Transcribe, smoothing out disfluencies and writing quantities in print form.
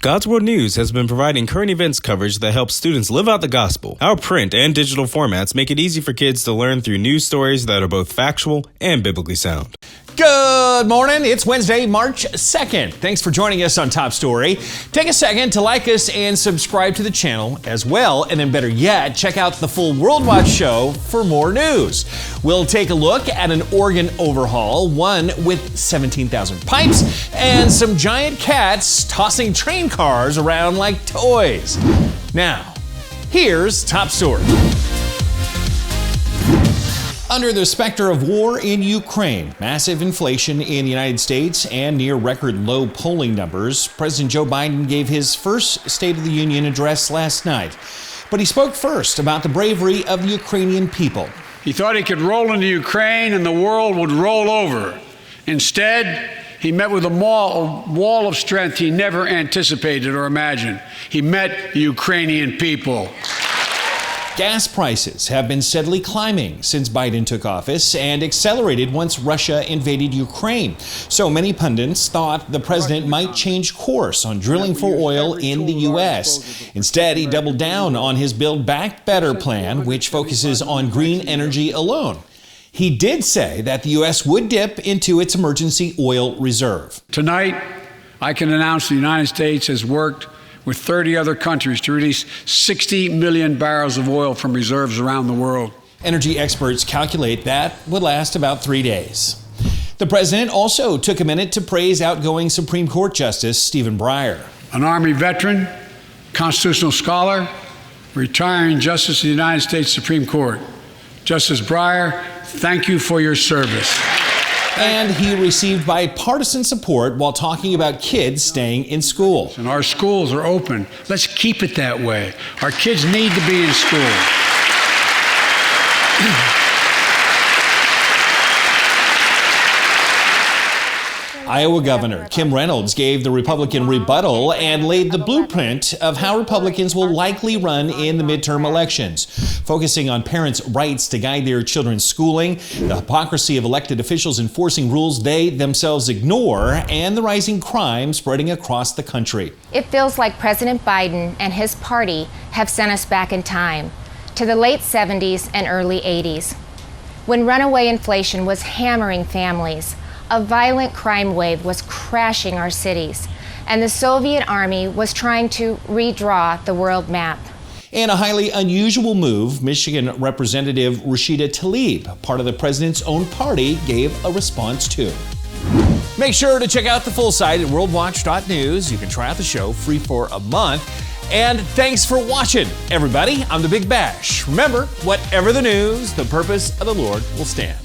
God's World News has been providing current events coverage that helps students live out the gospel. Our print and digital formats make it easy for kids to learn through news stories that are both factual and biblically sound. Good morning. It's Wednesday, March 2nd. Thanks for joining us on Top Story. Take a second to like us and subscribe to the channel as well. And then better yet, check out the full World Watch show for more news. We'll take a look at an organ overhaul, one with 17,000 pipes and some giant cats tossing train cars around like toys. Now, here's Top Story. Under the specter of war in Ukraine, massive inflation in the United States, and near record low polling numbers, President Joe Biden gave his first State of the Union address last night. But he spoke first about the bravery of the Ukrainian people. He thought he could roll into Ukraine and the world would roll over. Instead, he met with a wall of strength he never anticipated or imagined. He met the Ukrainian people. Gas prices have been steadily climbing since Biden took office and accelerated once Russia invaded Ukraine. So many pundits thought the president might change course on drilling for oil in the U.S. Instead, he doubled down on his Build Back Better plan, which focuses on green energy alone. He did say that the U.S. would dip into its emergency oil reserve. Tonight, I can announce the United States has worked with 30 other countries to release 60 million barrels of oil from reserves around the world. Energy experts calculate that would last about 3 days. The president also took a minute to praise outgoing Supreme Court Justice Stephen Breyer. An Army veteran, constitutional scholar, retiring Justice of the United States Supreme Court. Justice Breyer, thank you for your service. And he received bipartisan support while talking about kids staying in school. And our schools are open. Let's keep it that way. Our kids need to be in school. Iowa Governor Kim Reynolds gave the Republican rebuttal and laid the blueprint of how Republicans will likely run in the midterm elections, focusing on parents' rights to guide their children's schooling, the hypocrisy of elected officials enforcing rules they themselves ignore, and the rising crime spreading across the country. It feels like President Biden and his party have sent us back in time to the late 70s and early 80s, when runaway inflation was hammering families. A violent crime wave was crashing our cities, and the Soviet Army was trying to redraw the world map. In a highly unusual move, Michigan Representative Rashida Tlaib, part of the president's own party, gave a response to. Make sure to check out the full site at worldwatch.news. You can try out the show free for a month. And thanks for watching, everybody. I'm the Big Bash. Remember, whatever the news, the purpose of the Lord will stand.